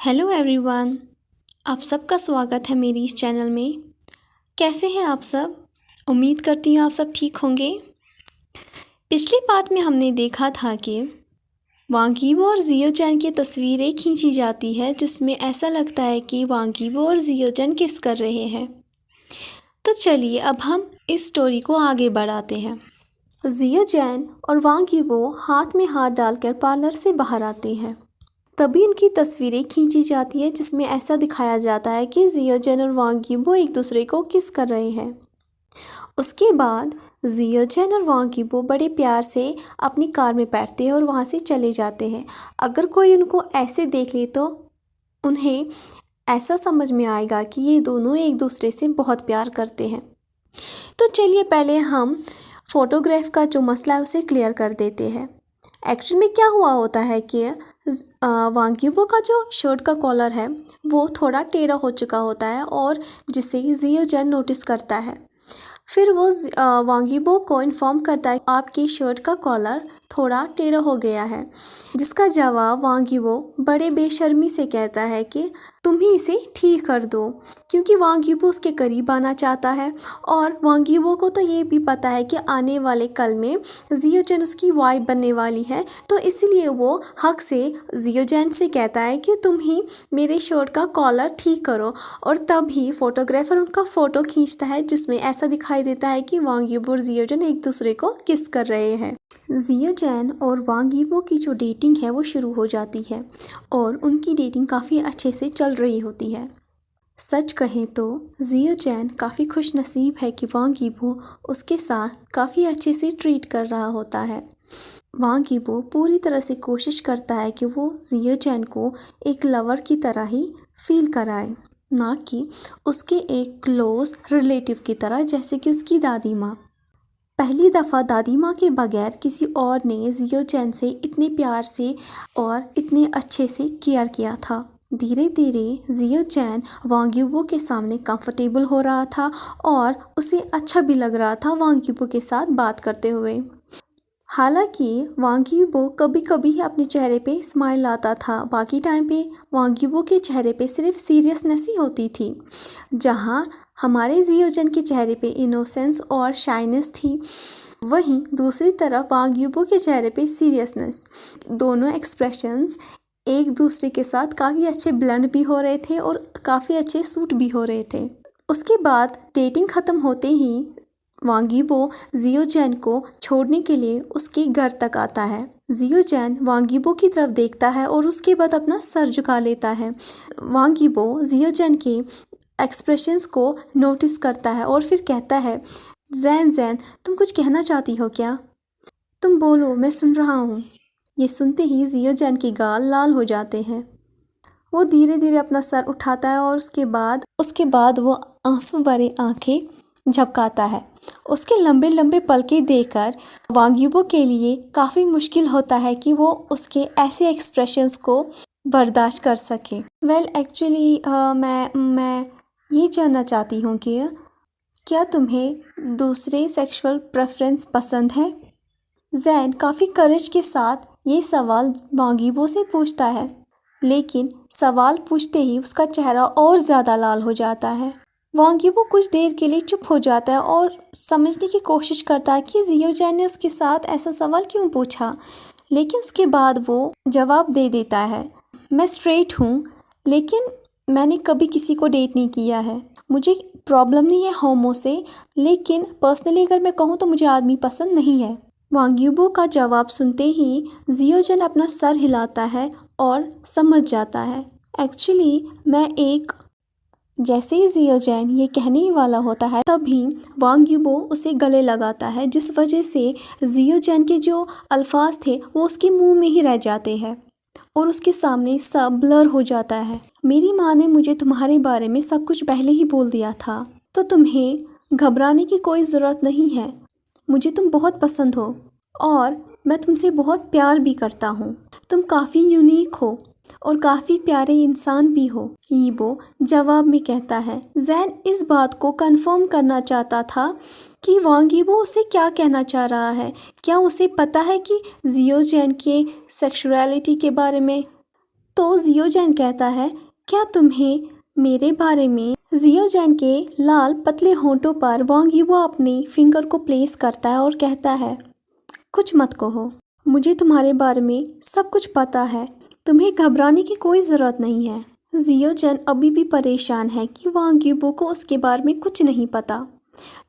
Hello everyone. आप सबका स्वागत है मेरी इस चैनल में। कैसे हैं आप सब? उम्मीद करती हूँ आप सब ठीक होंगे। पिछली पार्ट में हमने देखा था कि वांग यीबो और जियो चैन की तस्वीरें खींची जाती है जिसमें ऐसा लगता है कि वांग यीबो और जियो चैन किस कर रहे हैं। तो चलिए अब हम इस स्टोरी को आगे बढ़ाते हैं। जियो चैन और वांग यीबो हाथ में हाथ डालकर पार्लर से बाहर आते हैं। तभी उनकी तस्वीरें खींची जाती है जिसमें ऐसा दिखाया जाता है कि जियो चैन और वांग यीबो एक दूसरे को किस कर रहे हैं। उसके बाद जियो चैन और वांग यीबो बड़े प्यार से अपनी कार में बैठते हैं और वहाँ से चले जाते हैं। अगर कोई उनको ऐसे देख ले तो उन्हें ऐसा समझ में आएगा कि ये दोनों एक दूसरे से बहुत प्यार करते हैं। तो चलिए पहले हम फोटोग्राफ का जो मसला है उसे क्लियर कर देते हैं। एक्चुअल में क्या हुआ होता है कि वांग यीबो का जो शर्ट का कॉलर है वो थोड़ा टेढ़ा हो चुका होता है और जिसे जियो चैन नोटिस करता है। फिर वो वांग यीबो को इन्फॉर्म करता है आपकी शर्ट का कॉलर थोड़ा टेढ़ा हो गया है, जिसका जवाब वांग यीबो बड़े बेशर्मी से कहता है कि तुम ही इसे ठीक कर दो, क्योंकि वांग यीबो उसके करीब आना चाहता है। और वांग यीबो को तो ये भी पता है कि आने वाले कल में जियो चैन उसकी वाइफ बनने वाली है, तो इसलिए वो हक से जियो चैन से कहता है कि तुम ही मेरे शर्ट का कॉलर ठीक करो। और तभी फोटोग्राफर उनका फ़ोटो खींचता है जिसमें ऐसा दिखाई देता है कि वांग यीबो और जियो चैन एक दूसरे को किस कर रहे हैं। जियो चैन और वांग यीबो की जो डेटिंग है वो शुरू हो जाती है और उनकी डेटिंग काफ़ी अच्छे से चल रही होती है। सच कहें तो जियो चैन काफ़ी खुश नसीब है कि वांग यीबो उसके साथ काफ़ी अच्छे से ट्रीट कर रहा होता है। वांग यीबो पूरी तरह से कोशिश करता है कि वो जियो चैन को एक लवर की तरह ही फील कराए, ना कि उसके एक क्लोज रिलेटिव की तरह जैसे कि उसकी दादी माँ। पहली दफ़ा दादी माँ के बगैर किसी और ने जियो चैन से इतने प्यार से और इतने अच्छे से केयर किया था। धीरे धीरे जियो चैन वांग यीबो के सामने कंफर्टेबल हो रहा था और उसे अच्छा भी लग रहा था वांग यीबो के साथ बात करते हुए। हालांकि वांग यीबो कभी कभी अपने चेहरे पे स्माइल आता था, बाकी टाइम पे वांग यीबो के चेहरे पे सिर्फ सीरियसनेस ही होती थी। जहाँ हमारे जियो चैन के चेहरे पे इनोसेंस और शाइनेस थी, वहीं दूसरी तरफ वांग यीबो के चेहरे पे सीरियसनेस। दोनों एक्सप्रेशंस एक दूसरे के साथ काफ़ी अच्छे ब्लेंड भी हो रहे थे और काफ़ी अच्छे सूट भी हो रहे थे। उसके बाद डेटिंग ख़त्म होते ही वांग यीबो जियो चैन को छोड़ने के लिए उसके घर तक आता है। जियो चैन वांग यीबो की तरफ देखता है और उसके बाद अपना सर झुका लेता है। वांग यीबो जियो चैन के एक्सप्रेशंस को नोटिस करता है और फिर कहता है, जैन जैन तुम कुछ कहना चाहती हो क्या? तुम बोलो, मैं सुन रहा हूँ। ये सुनते ही जियो चैन के गाल लाल हो जाते हैं। वो धीरे धीरे अपना सर उठाता है और उसके बाद वो आंसू भरे आंखें झपकाता है। उसके लंबे लंबे पलके देखकर वांग यीबो के लिए काफ़ी मुश्किल होता है कि वो उसके ऐसे एक्सप्रेशंस को बर्दाश्त कर सके। एक्चुअली मैं ये जानना चाहती हूँ कि क्या तुम्हें दूसरे सेक्सुअल प्रेफरेंस पसंद है? जैन काफ़ी करेज के साथ ये सवाल वांग यीबो से पूछता है, लेकिन सवाल पूछते ही उसका चेहरा और ज़्यादा लाल हो जाता है। वांग यीबो कुछ देर के लिए चुप हो जाता है और समझने की कोशिश करता है कि जियो चैन ने उसके साथ ऐसा सवाल क्यों पूछा, लेकिन उसके बाद वो जवाब दे देता है, मैं स्ट्रेट हूँ, लेकिन मैंने कभी किसी को डेट नहीं किया है। मुझे प्रॉब्लम नहीं है होमो से, लेकिन पर्सनली अगर मैं कहूँ तो मुझे आदमी पसंद नहीं है। वांग यीबो का जवाब सुनते ही जियो चैन अपना सर हिलाता है और समझ जाता है। एक्चुअली जैसे ही जियो चैन ये कहने ही वाला होता है तभी वांग यीबो उसे गले लगाता है, जिस वजह से जियो चैन के जो अल्फाज थे वो उसके मुंह में ही रह जाते हैं और उसके सामने सब ब्लर हो जाता है। मेरी माँ ने मुझे तुम्हारे बारे में सब कुछ पहले ही बोल दिया था, तो तुम्हें घबराने की कोई ज़रूरत नहीं है। मुझे तुम बहुत पसंद हो और मैं तुमसे बहुत प्यार भी करता हूँ। तुम काफ़ी यूनिक हो और काफ़ी प्यारे इंसान भी हो, यीबो जवाब में कहता है। जैन इस बात को कंफर्म करना चाहता था कि वांग यीबो उसे क्या कहना चाह रहा है। क्या उसे पता है कि जियो चैन के सेक्सुअलिटी के बारे में? तो जियो जैन कहता है, क्या तुम्हें मेरे बारे में। जियो जैन के लाल पतले होंठों पर वांग यीबो अपनी फिंगर को प्लेस करता है और कहता है, कुछ मत कहो, मुझे तुम्हारे बारे में सब कुछ पता है, तुम्हें घबराने की कोई ज़रूरत नहीं है। जियो जैन अभी भी परेशान है कि वांग यीबो को उसके बारे में कुछ नहीं पता,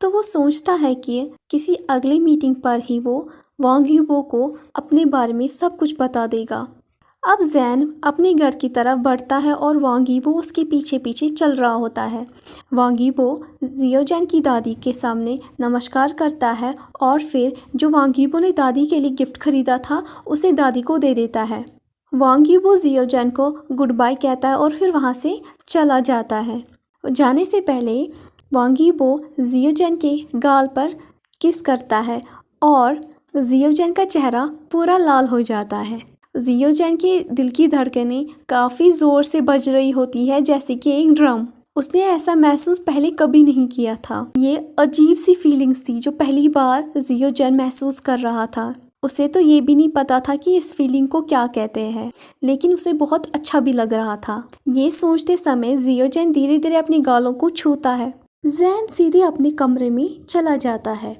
तो वो सोचता है कि किसी अगली मीटिंग पर ही वो वांग यीबो को अपने बारे में सब कुछ बता देगा। अब जैन अपने घर की तरफ बढ़ता है और वांग यीबो उसके पीछे पीछे चल रहा होता है। वांग यीबो जियो जैन की दादी के सामने नमस्कार करता है और फिर जो वांग यीबो ने दादी के लिए गिफ्ट खरीदा था उसे दादी को दे देता है। वांग यीबो जियो जैन को गुड बाय कहता है और फिर वहाँ से चला जाता है। जाने से पहले वांग यीबो जियो जैन के गाल पर किस करता है और जियो जैन का चेहरा पूरा लाल हो जाता है। जियो जैन के दिल की धड़कनें काफ़ी ज़ोर से बज रही होती है, जैसे कि एक ड्रम। उसने ऐसा महसूस पहले कभी नहीं किया था। ये अजीब सी फीलिंग्स थी जो पहली बार जियो जैन महसूस कर रहा था। उसे तो ये भी नहीं पता था कि इस फीलिंग को क्या कहते हैं, लेकिन उसे बहुत अच्छा भी लग रहा था। ये सोचते समय जियो जैन धीरे धीरे अपने गालों को छूता है। जैन सीधे अपने कमरे में चला जाता है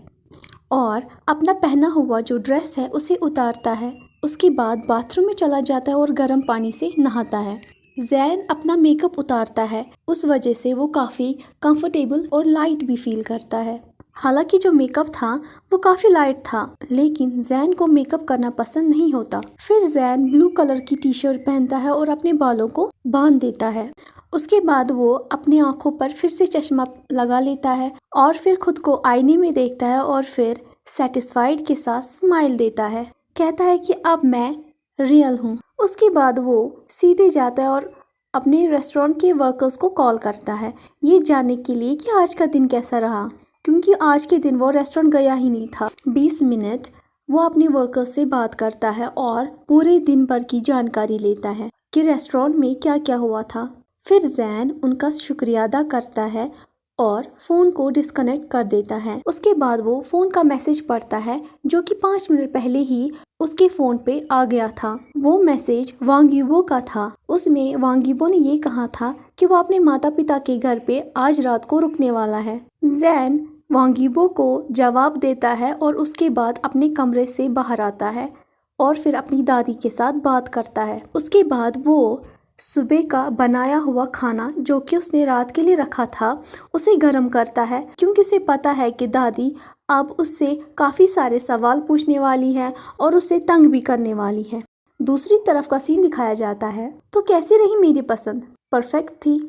और अपना पहना हुआ जो ड्रेस है उसे उतारता है। उसके बाद बाथरूम में चला जाता है और गर्म पानी से नहाता है। जैन अपना मेकअप उतारता है, उस वजह से वो काफ़ी कंफर्टेबल और लाइट भी फील करता है। हालांकि जो मेकअप था वो काफ़ी लाइट था, लेकिन जैन को मेकअप करना पसंद नहीं होता। फिर जैन ब्लू कलर की टी शर्ट पहनता है और अपने बालों को बांध देता है। उसके बाद वो अपनी आंखों पर फिर से चश्मा लगा लेता है और फिर खुद को आईने में देखता है और फिर सेटिस्फाइड के साथ स्माइल देता है। कहता है कि अब मैं रियल हूँ। उसके बाद वो सीधे जाता है और अपने रेस्टोरेंट के वर्कर्स को कॉल करता है, ये जानने के लिए कि आज का दिन कैसा रहा, क्योंकि आज के दिन वो रेस्टोरेंट गया ही नहीं था। 20 मिनट वो अपने वर्कर्स से बात करता है और पूरे दिन भर की जानकारी लेता है कि रेस्टोरेंट में क्या क्या हुआ था। फिर जैन उनका शुक्रिया अदा करता है और फ़ोन को डिस्कनेक्ट कर देता है। उसके बाद वो फ़ोन का मैसेज पढ़ता है जो कि 5 मिनट पहले ही उसके फ़ोन पे आ गया था। वो मैसेज वांग यीबो का था। उसमें वांग यीबो ने ये कहा था कि वो अपने माता पिता के घर पे आज रात को रुकने वाला है। जैन वांग यीबो को जवाब देता है और उसके बाद अपने कमरे से बाहर आता है और फिर अपनी दादी के साथ बात करता है। उसके बाद वो सुबह का बनाया हुआ खाना जो कि उसने रात के लिए रखा था उसे गर्म करता है, क्योंकि उसे पता है कि दादी अब उससे काफ़ी सारे सवाल पूछने वाली है और उसे तंग भी करने वाली है। दूसरी तरफ का सीन दिखाया जाता है। तो कैसी रही मेरी पसंद? परफेक्ट थी।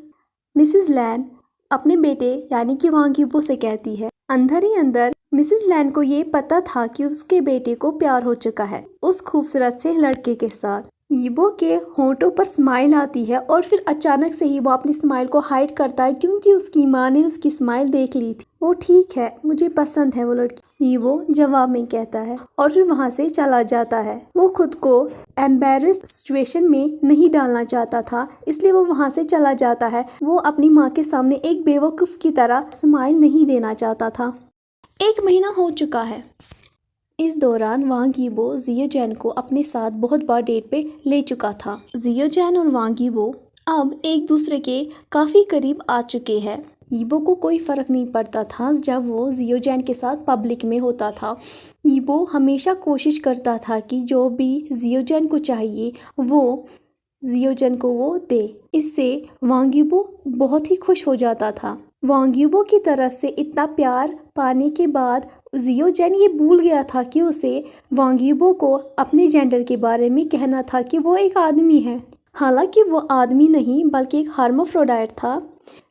मिसेस लैन अपने बेटे यानी कि वांग यीबो से कहती है। अंदर ही अंदर मिसेस लैन को ये पता था कि उसके बेटे को प्यार हो चुका है उस खूबसूरत से लड़के के साथ। यीबो के होंठों पर स्माइल आती है और फिर अचानक से ही वो अपनी स्माइल को हाइड करता है, क्योंकि उसकी माँ ने उसकी स्माइल देख ली थी। वो ठीक है, मुझे पसंद है वो लड़की, यीबो जवाब में कहता है और फिर वहाँ से चला जाता है। वो खुद को एम्बेरस्ड सिचुएशन में नहीं डालना चाहता था, इसलिए वो वहाँ से चला जाता है। वो अपनी माँ के सामने एक बेवकूफ़ की तरह स्माइल नहीं देना चाहता था। 1 महीना हो चुका है। इस दौरान वांग यीबो जियो जैन को अपने साथ बहुत बार डेट पे ले चुका था। जियो जैन और वांग यीबो अब एक दूसरे के काफ़ी करीब आ चुके हैं। यीबो को कोई फ़र्क नहीं पड़ता था जब वो जियो जैन के साथ पब्लिक में होता था। यीबो हमेशा कोशिश करता था कि जो भी जियो जैन को चाहिए वो जियो जैन को वो दे। इससे वांग यीबो बहुत ही खुश हो जाता था। वांग यीबो की तरफ से इतना प्यार पाने के बाद जियो जैन ये भूल गया था कि उसे वांग यीबो को अपने जेंडर के बारे में कहना था कि वो एक आदमी है। हालांकि वो आदमी नहीं बल्कि एक हर्माफ्रोडाइट था,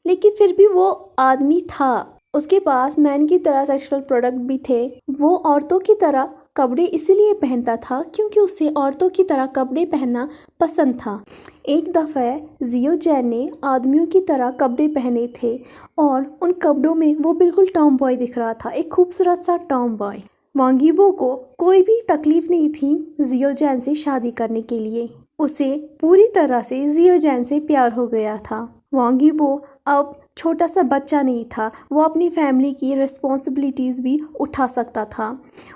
लेकिन फिर भी वो आदमी था। उसके पास मैन की तरह सेक्सुअल प्रोडक्ट भी थे। वो औरतों की तरह कपड़े इसीलिए पहनता था क्योंकि उसे औरतों की तरह कपड़े पहनना पसंद था। एक दफ़ा जियो जैन ने आदमियों की तरह कपड़े पहने थे और उन कपड़ों में वो बिल्कुल टॉम बॉय दिख रहा था, एक खूबसूरत सा टॉम बॉय। वांग यीबो को कोई भी तकलीफ नहीं थी जियो जैन से शादी करने के लिए। उसे पूरी तरह से जियो जैन से प्यार हो गया था। वांग यीबो अब छोटा सा बच्चा नहीं था, वो अपनी फैमिली की रिस्पॉन्सिबिलिटीज़ भी उठा सकता था।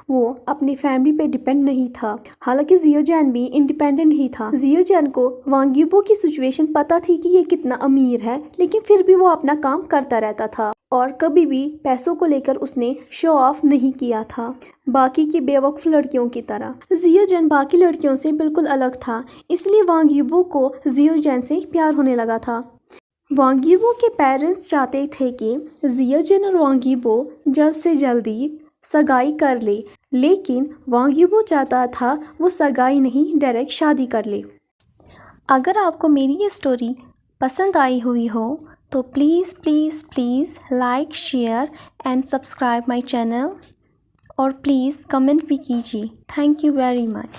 वो अपनी फैमिली पे डिपेंड नहीं था। हालांकि जियोजैन भी इंडिपेंडेंट ही था। जियोजैन को वांग यीबो की सिचुएशन पता थी कि ये कितना अमीर है, लेकिन फिर भी वो अपना काम करता रहता था और कभी भी पैसों को लेकर उसने शो ऑफ नहीं किया था, बाकी की बेवकूफ़ लड़कियों की तरह। जियोजैन बाकी लड़कियों से बिल्कुल अलग था, इसलिए वांग यीबो को जियोजैन से प्यार होने लगा था। वांग यीबो के पेरेंट्स चाहते थे कि जियोजैन और वांग यीबो जल्द से जल्दी सगाई कर ले, लेकिन वांग यीबो चाहता था वो सगाई नहीं, डायरेक्ट शादी कर ले। अगर आपको मेरी ये स्टोरी पसंद आई हुई हो तो please please please like, share and subscribe my channel और प्लीज़ कमेंट भी कीजिए। Thank you very much.